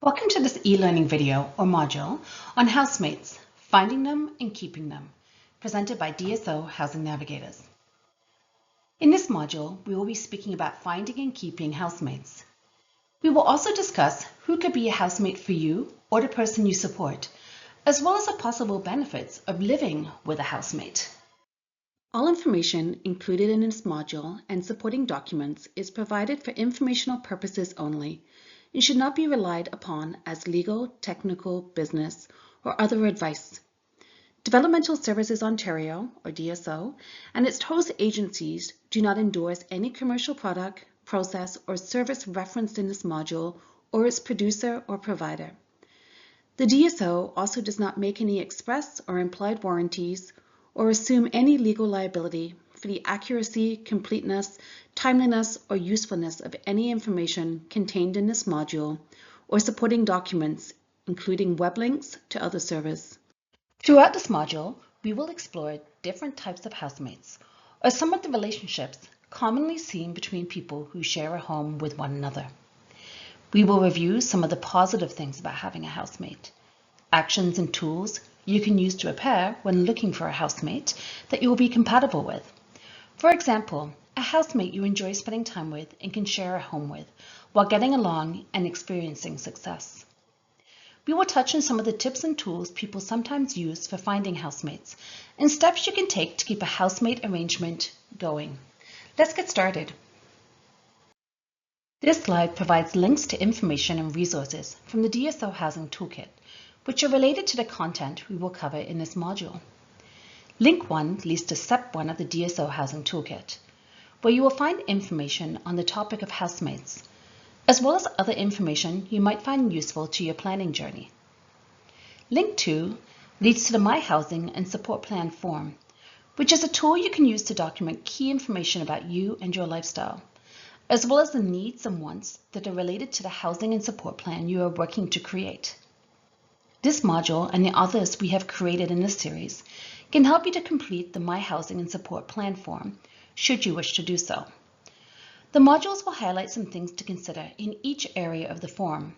Welcome to this e-learning video or module on housemates, finding them and keeping them, presented by DSO Housing Navigators. In this module, we will be speaking about finding and keeping housemates. We will also discuss who could be a housemate for you or the person you support, as well as the possible benefits of living with a housemate. All information included in this module and supporting documents is provided for informational purposes only and should not be relied upon as legal, technical, business, or other advice. Developmental Services Ontario, or DSO, and its host agencies do not endorse any commercial product, process, or service referenced in this module or its producer or provider. The DSO also does not make any express or implied warranties or assume any legal liability for the accuracy, completeness, timeliness, or usefulness of any information contained in this module or supporting documents, including web links to other servers. Throughout this module, we will explore different types of housemates, or some of the relationships commonly seen between people who share a home with one another. We will review some of the positive things about having a housemate, actions and tools you can use to prepare when looking for a housemate that you will be compatible with. For example, a housemate you enjoy spending time with and can share a home with while getting along and experiencing success. We will touch on some of the tips and tools people sometimes use for finding housemates and steps you can take to keep a housemate arrangement going. Let's get started. This slide provides links to information and resources from the DSO Housing Toolkit, which are related to the content we will cover in this module. Link 1 leads to Step 1 of the DSO Housing Toolkit, where you will find information on the topic of housemates, as well as other information you might find useful to your planning journey. Link 2 leads to the My Housing and Support Plan form, which is a tool you can use to document key information about you and your lifestyle, as well as the needs and wants that are related to the housing and support plan you are working to create. This module and the others we have created in this series can help you to complete the My Housing and Support Plan form, should you wish to do so. The modules will highlight some things to consider in each area of the form.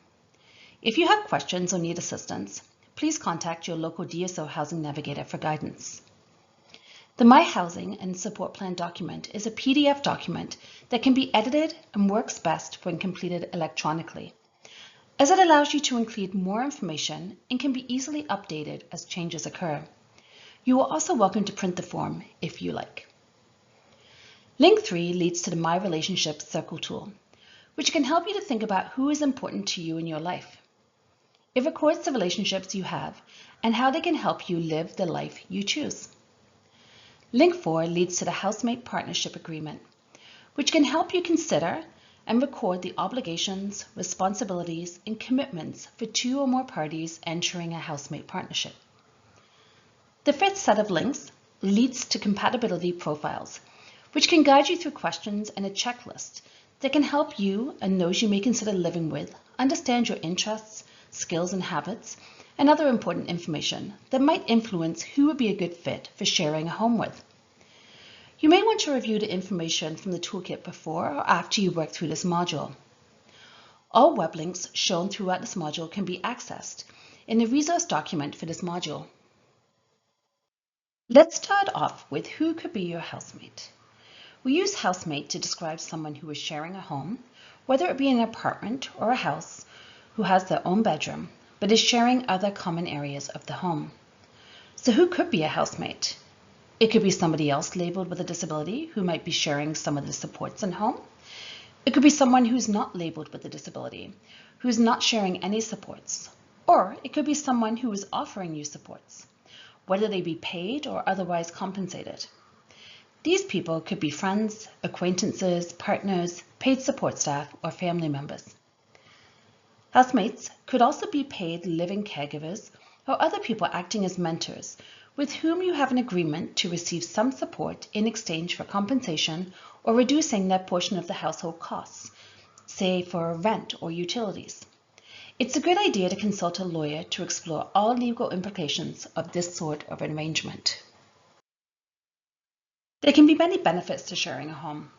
If you have questions or need assistance, please contact your local DSO Housing Navigator for guidance. The My Housing and Support Plan document is a PDF document that can be edited and works best when completed electronically, as it allows you to include more information and can be easily updated as changes occur. You are also welcome to print the form if you like. Link 3 leads to the My Relationships Circle tool, which can help you to think about who is important to you in your life. It records the relationships you have and how they can help you live the life you choose. Link 4 leads to the Housemate Partnership Agreement, which can help you consider and record the obligations, responsibilities, and commitments for 2 or more parties entering a housemate partnership. The 5th set of links leads to compatibility profiles, which can guide you through questions and a checklist that can help you and those you may consider living with understand your interests, skills, and habits, and other important information that might influence who would be a good fit for sharing a home with. You may want to review the information from the toolkit before or after you work through this module. All web links shown throughout this module can be accessed in the resource document for this module. Let's start off with who could be your housemate. We use housemate to describe someone who is sharing a home, whether it be an apartment or a house, who has their own bedroom, but is sharing other common areas of the home. So who could be a housemate? It could be somebody else labeled with a disability who might be sharing some of the supports in home. It could be someone who's not labeled with a disability, who's not sharing any supports. Or it could be someone who is offering you supports, whether they be paid or otherwise compensated. These people could be friends, acquaintances, partners, paid support staff, or family members. Housemates could also be paid living caregivers or other people acting as mentors with whom you have an agreement to receive some support in exchange for compensation or reducing that portion of the household costs, say for rent or utilities. It's a good idea to consult a lawyer to explore all legal implications of this sort of arrangement. There can be many benefits to sharing a home.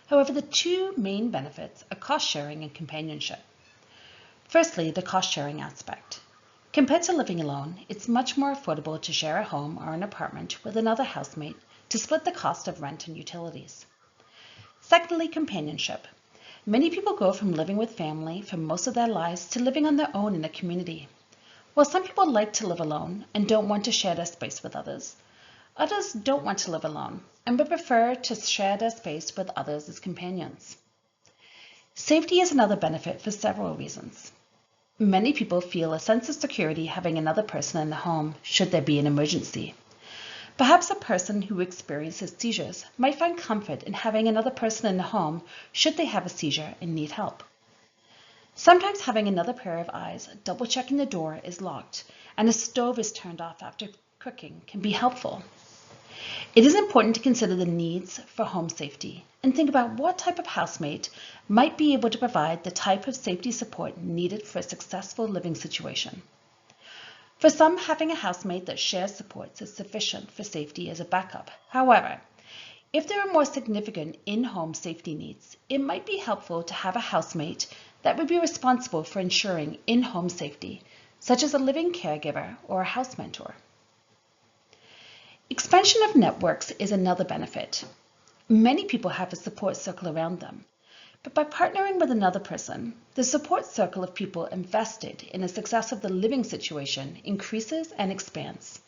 However, the 2 main benefits are cost sharing and companionship. Firstly, the cost-sharing aspect. Compared to living alone, it's much more affordable to share a home or an apartment with another housemate to split the cost of rent and utilities. Secondly, companionship. Many people go from living with family for most of their lives to living on their own in a community. While some people like to live alone and don't want to share their space with others don't want to live alone and would prefer to share their space with others as companions. Safety is another benefit for several reasons. Many people feel a sense of security having another person in the home should there be an emergency. Perhaps a person who experiences seizures might find comfort in having another person in the home should they have a seizure and need help. Sometimes having another pair of eyes double-checking the door is locked and the stove is turned off after cooking can be helpful. It is important to consider the needs for home safety and think about what type of housemate might be able to provide the type of safety support needed for a successful living situation. For some, having a housemate that shares supports is sufficient for safety as a backup. However, if there are more significant in-home safety needs, it might be helpful to have a housemate that would be responsible for ensuring in-home safety, such as a living caregiver or a house mentor. Expansion of networks is another benefit. Many people have a support circle around them, but by partnering with another person, the support circle of people invested in the success of the living situation increases and expands.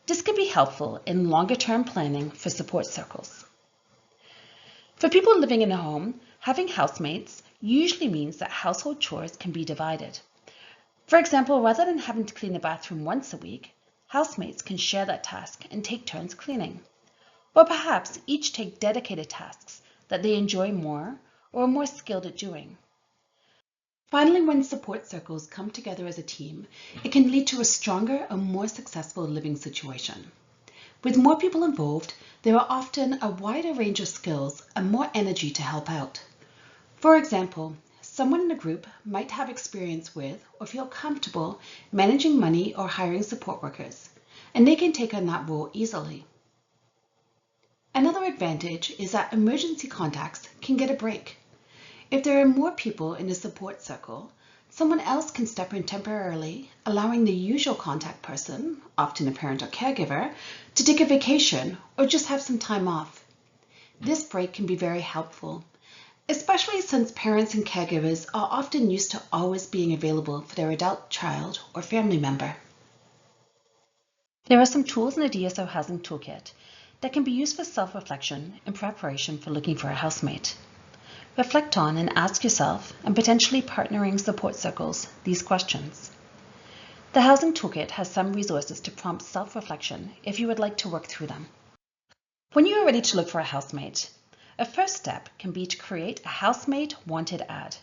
This can be helpful in longer-term planning for support circles. For people living in a home, having housemates usually means that household chores can be divided. For example, rather than having to clean the bathroom once a week, housemates can share that task and take turns cleaning. Or perhaps each take dedicated tasks that they enjoy more or are more skilled at doing. Finally, when support circles come together as a team, it can lead to a stronger and more successful living situation. With more people involved, there are often a wider range of skills and more energy to help out. For example, someone in a group might have experience with or feel comfortable managing money or hiring support workers, and they can take on that role easily. Another advantage is that emergency contacts can get a break. If there are more people in a support circle, someone else can step in temporarily, allowing the usual contact person, often a parent or caregiver, to take a vacation or just have some time off. This break can be very helpful, especially since parents and caregivers are often used to always being available for their adult child or family member. There are some tools in the DSO Housing Toolkit that can be used for self-reflection in preparation for looking for a housemate. Reflect on and ask yourself, and potentially partnering support circles, these questions. The Housing Toolkit has some resources to prompt self-reflection if you would like to work through them. When you are ready to look for a housemate, a first step can be to create a housemate wanted ad.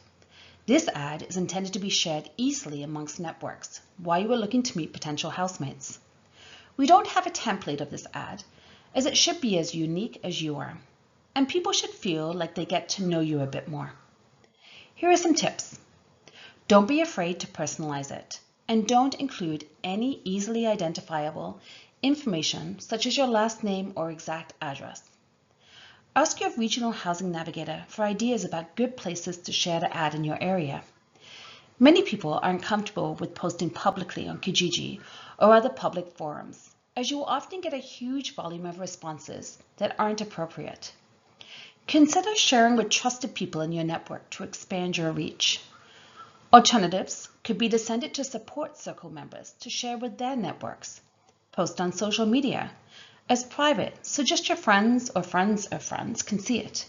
This ad is intended to be shared easily amongst networks while you are looking to meet potential housemates. We don't have a template of this ad, as it should be as unique as you are, and people should feel like they get to know you a bit more. Here are some tips. Don't be afraid to personalize it, and don't include any easily identifiable information such as your last name or exact address. Ask your regional housing navigator for ideas about good places to share the ad in your area. Many people aren't comfortable with posting publicly on Kijiji or other public forums, as you will often get a huge volume of responses that aren't appropriate. Consider sharing with trusted people in your network to expand your reach. Alternatives could be to send it to support circle members to share with their networks. Post on social media as private, so just your friends of friends can see it.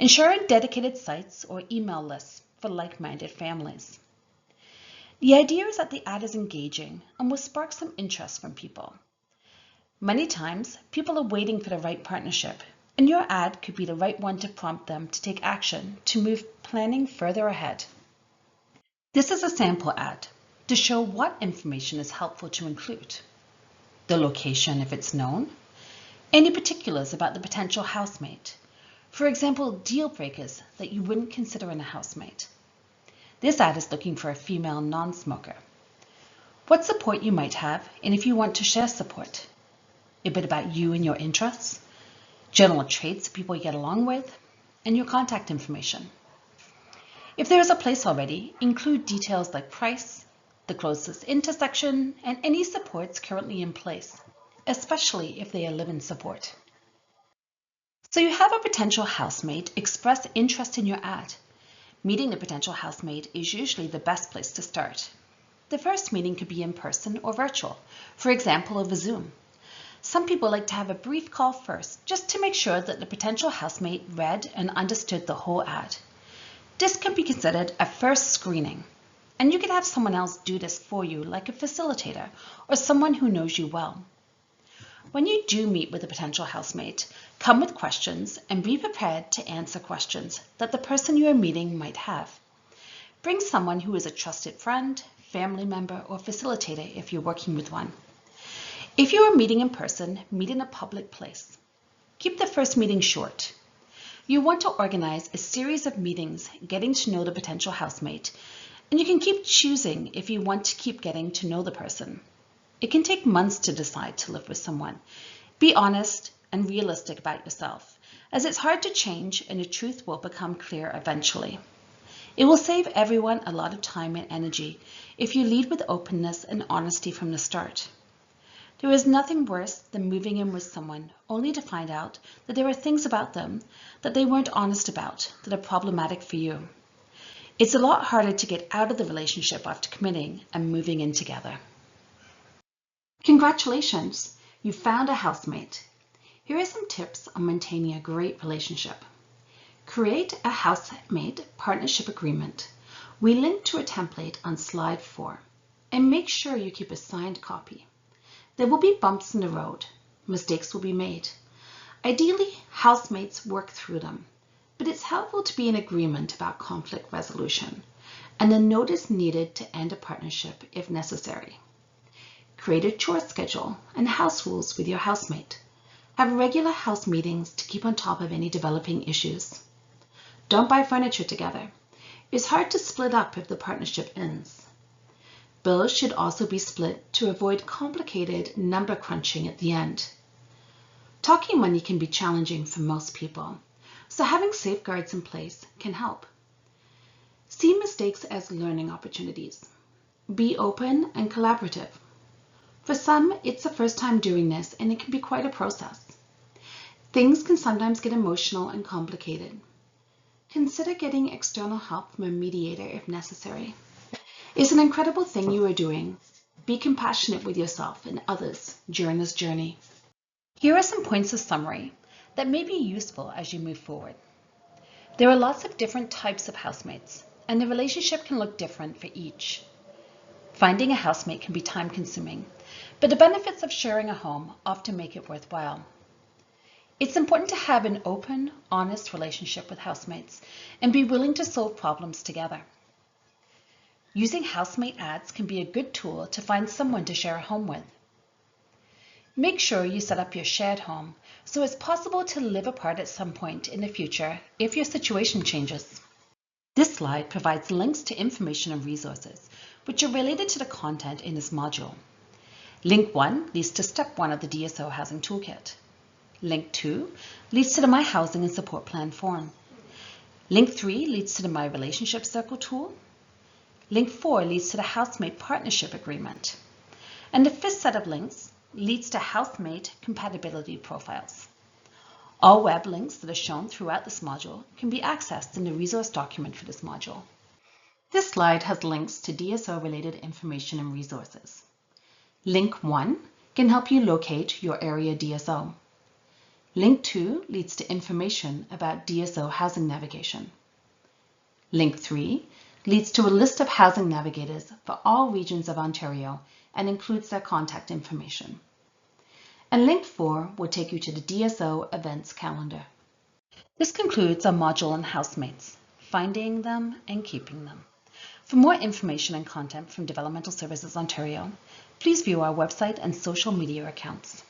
And share in dedicated sites or email lists for like-minded families. The idea is that the ad is engaging and will spark some interest from people. Many times, people are waiting for the right partnership, and your ad could be the right one to prompt them to take action to move planning further ahead. This is a sample ad to show what information is helpful to include. The location if it's known, any particulars about the potential housemate, for example, deal breakers that you wouldn't consider in a housemate. This ad is looking for a female non-smoker. What support you might have, and if you want to share support. A bit about you and your interests, general traits people you get along with, and your contact information. If there is a place already, include details like price, the closest intersection, and any supports currently in place, especially if they are live-in support. So you have a potential housemate express interest in your ad. Meeting the potential housemate is usually the best place to start. The first meeting could be in person or virtual, for example, over Zoom. Some people like to have a brief call first, just to make sure that the potential housemate read and understood the whole ad. This can be considered a first screening, and you could have someone else do this for you, like a facilitator or someone who knows you well. When you do meet with a potential housemate, come with questions and be prepared to answer questions that the person you are meeting might have. Bring someone who is a trusted friend, family member, or facilitator if you're working with one. If you are meeting in person, meet in a public place. Keep the first meeting short. You want to organize a series of meetings getting to know the potential housemate, and you can keep choosing if you want to keep getting to know the person. It can take months to decide to live with someone. Be honest and realistic about yourself, as it's hard to change and the truth will become clear eventually. It will save everyone a lot of time and energy if you lead with openness and honesty from the start. There is nothing worse than moving in with someone only to find out that there are things about them that they weren't honest about that are problematic for you. It's a lot harder to get out of the relationship after committing and moving in together. Congratulations, you found a housemate. Here are some tips on maintaining a great relationship. Create a housemate partnership agreement. We link to a template on slide 4, and make sure you keep a signed copy. There will be bumps in the road. Mistakes will be made. Ideally, housemates work through them, but it's helpful to be in agreement about conflict resolution and the notice needed to end a partnership if necessary. Create a chore schedule and house rules with your housemate. Have regular house meetings to keep on top of any developing issues. Don't buy furniture together. It's hard to split up if the partnership ends. Bills should also be split to avoid complicated number crunching at the end. Talking money can be challenging for most people, so having safeguards in place can help. See mistakes as learning opportunities. Be open and collaborative. For some, it's the first time doing this and it can be quite a process. Things can sometimes get emotional and complicated. Consider getting external help from a mediator if necessary. It's an incredible thing you are doing. Be compassionate with yourself and others during this journey. Here are some points of summary that may be useful as you move forward. There are lots of different types of housemates, and the relationship can look different for each. Finding a housemate can be time-consuming, but the benefits of sharing a home often make it worthwhile. It's important to have an open, honest relationship with housemates and be willing to solve problems together. Using housemate ads can be a good tool to find someone to share a home with. Make sure you set up your shared home so it's possible to live apart at some point in the future if your situation changes. This slide provides links to information and resources which are related to the content in this module. Link 1 leads to Step 1 of the DSO Housing Toolkit. Link 2 leads to the My Housing and Support Plan form. Link 3 leads to the My Relationship Circle tool. Link 4 leads to the Housemate Partnership Agreement. And the fifth set of links leads to Housemate Compatibility Profiles. All web links that are shown throughout this module can be accessed in the resource document for this module. This slide has links to DSO-related information and resources. Link 1 can help you locate your area DSO. Link 2 leads to information about DSO housing navigation. Link 3 leads to a list of housing navigators for all regions of Ontario and includes their contact information. And Link 4 will take you to the DSO events calendar. This concludes our module on housemates, finding them and keeping them. For more information and content from Developmental Services Ontario, please view our website and social media accounts.